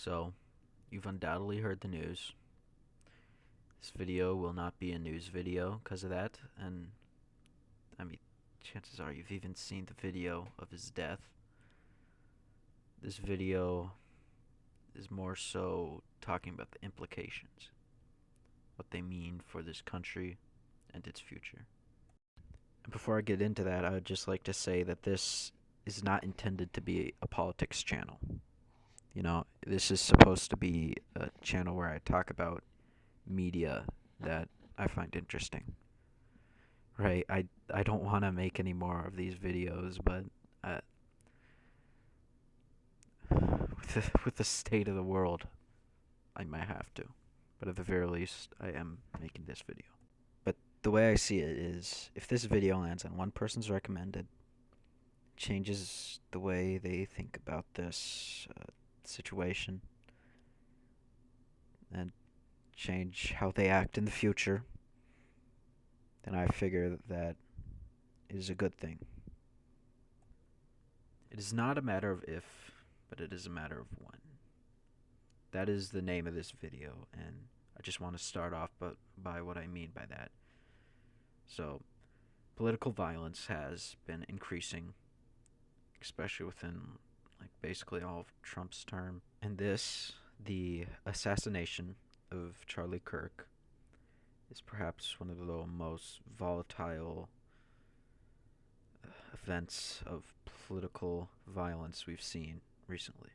So, you've undoubtedly heard the news. This video will not be a news video because of that, and I mean, chances are you've even seen the video of his death. This video is more so talking about the implications, what they mean for this country and its future. And before I get into that, I would just like to say that this is not intended to be a politics channel. This is supposed to be a channel where I talk about media that I find interesting. Right? I don't want to make any more of these videos, but with the state of the world, I might have to. But at the very least, I am making this video. But the way I see it is, if this video lands on one person's recommended, changes the way they think about this situation, and change how they act in the future, then I figure that is a good thing. It is not a matter of if, but it is a matter of when. That is the name of this video, and I just want to start off by what I mean by that. So, political violence has been increasing, especially within basically all of Trump's term. And the assassination of Charlie Kirk, is perhaps one of the most volatile events of political violence we've seen recently.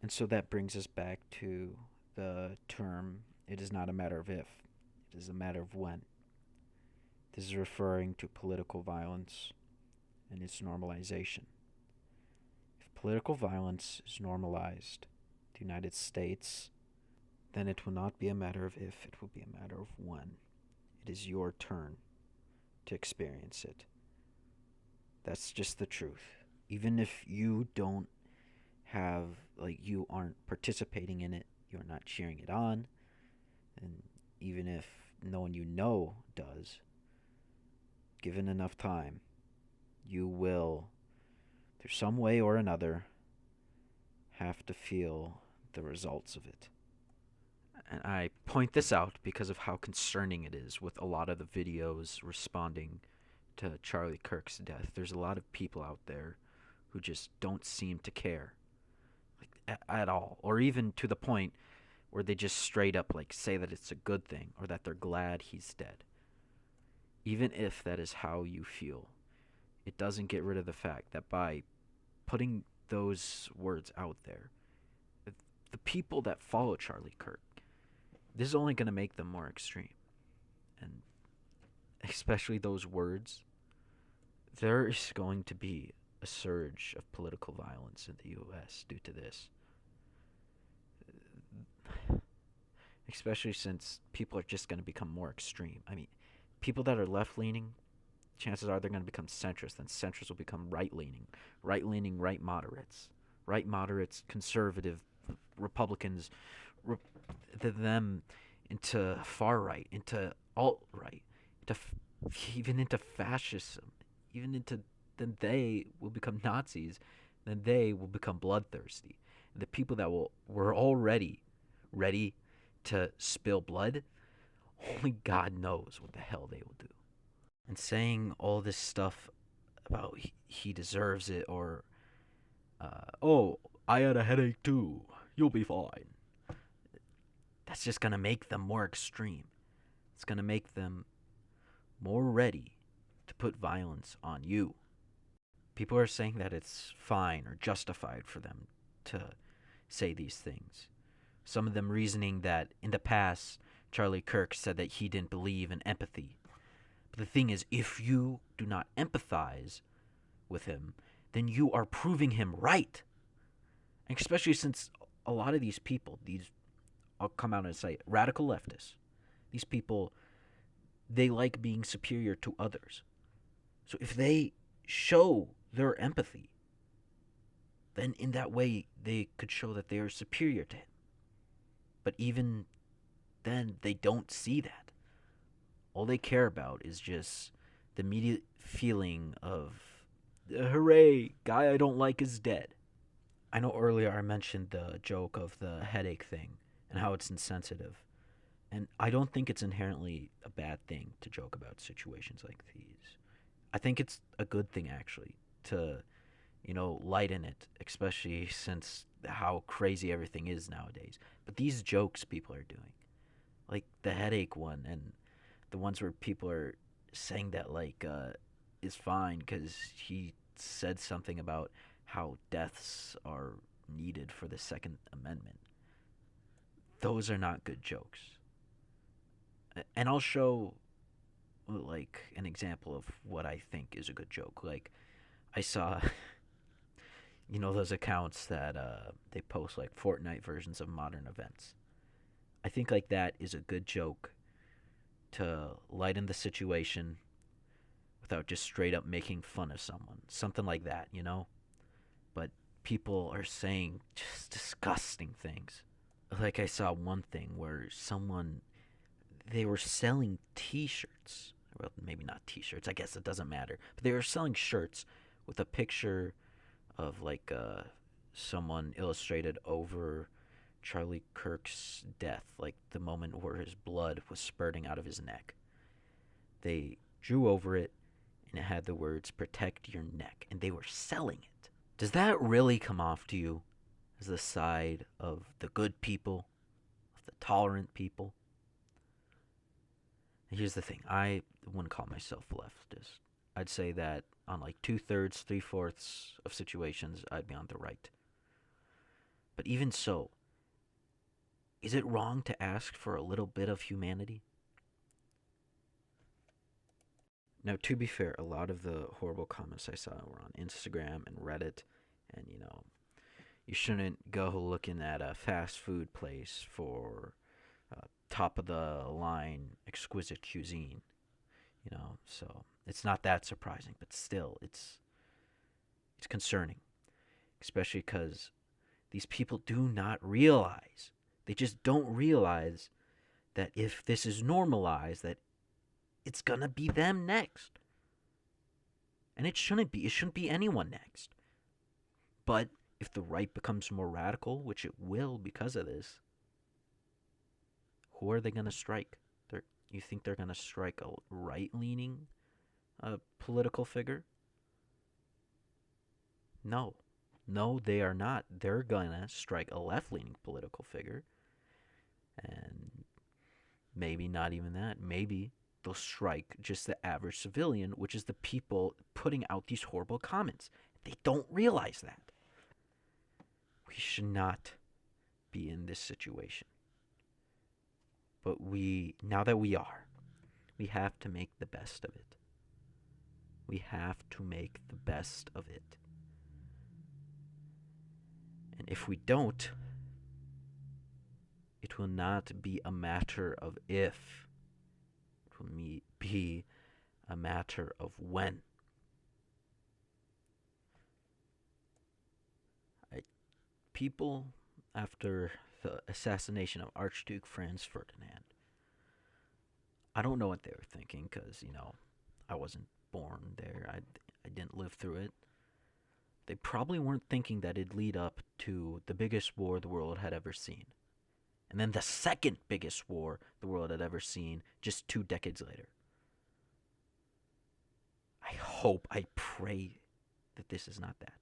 And so that brings us back to the term, it is not a matter of if, it is a matter of when. This is referring to political violence and its normalization. If political violence is normalized in the United States, then it will not be a matter of if, it will be a matter of when. It is your turn to experience it. That's just the truth. Even if you don't have, you aren't participating in it, you're not cheering it on, and even if no one you know does, given enough time, you will, through some way or another, have to feel the results of it. And I point this out because of how concerning it is with a lot of the videos responding to Charlie Kirk's death. There's a lot of people out there who just don't seem to care at all, or even to the point where they just straight up say that it's a good thing or that they're glad he's dead. Even if that is how you feel, it doesn't get rid of the fact that by putting those words out there, the people that follow Charlie Kirk, this is only going to make them more extreme. And especially those words, there is going to be a surge of political violence in the U.S. due to this. Especially since people are just going to become more extreme. I mean, people that are left-leaning, chances are they're going to become centrist, then centrists will become right-leaning, right moderates, conservative, Republicans, them into far right, into alt right, even into fascism, then they will become Nazis, then they will become bloodthirsty. And the people that were already ready to spill blood, only God knows what the hell they will do. And saying all this stuff about he deserves it, or oh, I had a headache too, you'll be fine, that's just going to make them more extreme. It's going to make them more ready to put violence on you. People are saying that it's fine or justified for them to say these things. Some of them reasoning that in the past, Charlie Kirk said that he didn't believe in empathy. But the thing is, if you do not empathize with him, then you are proving him right. And especially since a lot of these people, I'll come out and say, radical leftists, these people, they like being superior to others. So if they show their empathy, then in that way they could show that they are superior to him. But even then, they don't see that. All they care about is just the immediate feeling of, hooray, guy I don't like is dead. I know earlier I mentioned the joke of the headache thing and how it's insensitive. And I don't think it's inherently a bad thing to joke about situations like these. I think it's a good thing actually to, lighten it, especially since how crazy everything is nowadays. But these jokes people are doing, like the headache one and the ones where people are saying that is fine because he said something about how deaths are needed for the Second Amendment. Those are not good jokes. And I'll show like an example of what I think is a good joke. Like I saw, those accounts that they post like Fortnite versions of modern events. I think like that is a good joke to lighten the situation without just straight up making fun of someone. Something like that. But people are saying just disgusting things. Like I saw one thing where they were selling t-shirts. Well, maybe not t-shirts. I guess it doesn't matter. But they were selling shirts with a picture of someone illustrated over Charlie Kirk's death, like the moment where his blood was spurting out of his neck. They drew over it and it had the words protect your neck, and they were selling it. Does that really come off to you as the side of the good people, of the tolerant people? And here's the thing, I wouldn't call myself leftist. I'd say that on like 2/3, 3/4 of situations, I'd be on the right. But even so, is it wrong to ask for a little bit of humanity? Now, to be fair, a lot of the horrible comments I saw were on Instagram and Reddit, and you shouldn't go looking at a fast food place for top of the line exquisite cuisine. So it's not that surprising, but still, it's concerning, especially because these people do not realize. They just don't realize that if this is normalized, that it's gonna be them next. And it shouldn't be. It shouldn't be anyone next. But if the right becomes more radical, which it will because of this, who are they gonna strike? You think they're gonna strike a right-leaning political figure? No. No, they are not. They're gonna strike a left-leaning political figure. And maybe not even that. Maybe they'll strike just the average civilian, which is the people putting out these horrible comments. They don't realize that. We should not be in this situation. But now that we are, we have to make the best of it. We have to make the best of it. And if we don't, it will not be a matter of if, it will be a matter of when. People, after the assassination of Archduke Franz Ferdinand, I don't know what they were thinking because, I wasn't born there. I didn't live through it. They probably weren't thinking that it'd lead up to the biggest war the world had ever seen. And then the second biggest war the world had ever seen just 2 decades later. I pray that this is not that.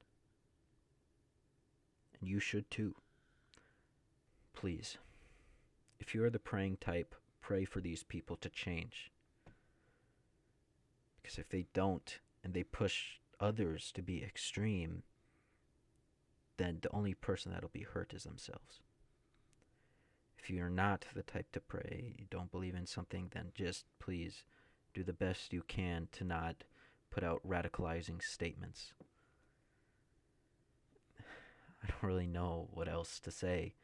And you should too. Please, if you are the praying type, pray for these people to change. Because if they don't, and they push others to be extreme, then the only person that'll be hurt is themselves. If you're not the type to pray, you don't believe in something, then just please do the best you can to not put out radicalizing statements. I don't really know what else to say.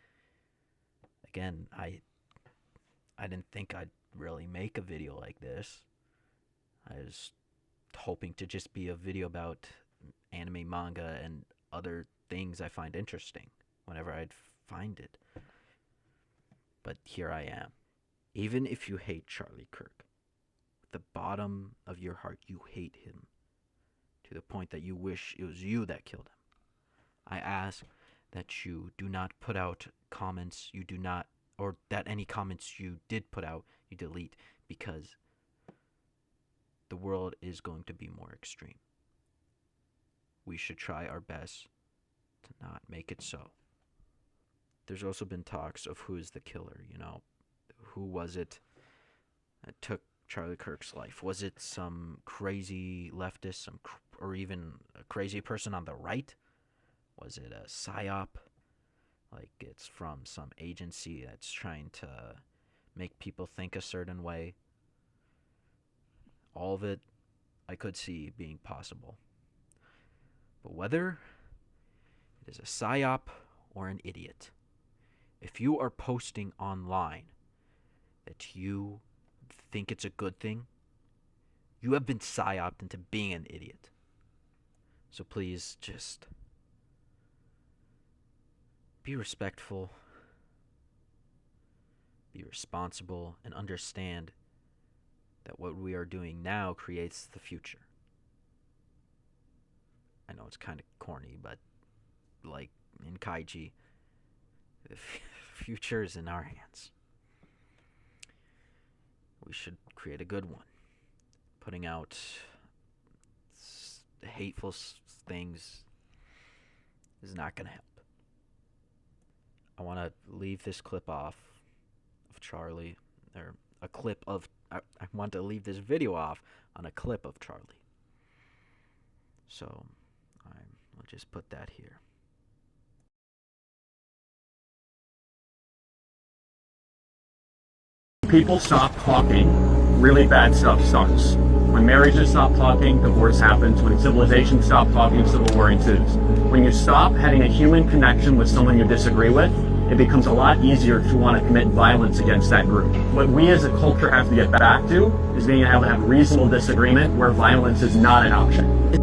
Again, I didn't think I'd really make a video like this. I was hoping to just be a video about anime, manga, and other things I find interesting whenever I'd find it. But here I am. Even if you hate Charlie Kirk, at the bottom of your heart, you hate him to the point that you wish it was you that killed him. I ask that you do not put out comments you do not, or that any comments you did put out, you delete, because the world is going to be more extreme. We should try our best to not make it so. There's also been talks of who is the killer, who was it that took Charlie Kirk's life? Was it some crazy leftist, or even a crazy person on the right? Was it a psyop? Like it's from some agency that's trying to make people think a certain way? All of it I could see being possible. But whether it is a psyop or an idiot, if you are posting online that you think it's a good thing, you have been psyoped into being an idiot. So please just be respectful, be responsible, and understand that what we are doing now creates the future. I know it's kind of corny, but like in Kaiji, the future is in our hands. We should create a good one. Putting out hateful things is not going to help. I want to leave this clip off of Charlie, or a clip of, I want to leave this video off on a clip of Charlie. So I'll just put that here. People stop talking, really bad stuff starts. When marriages stop talking, divorce happens. When civilizations stop talking, civil war ensues. When you stop having a human connection with someone you disagree with, it becomes a lot easier to want to commit violence against that group. What we as a culture have to get back to is being able to have reasonable disagreement where violence is not an option.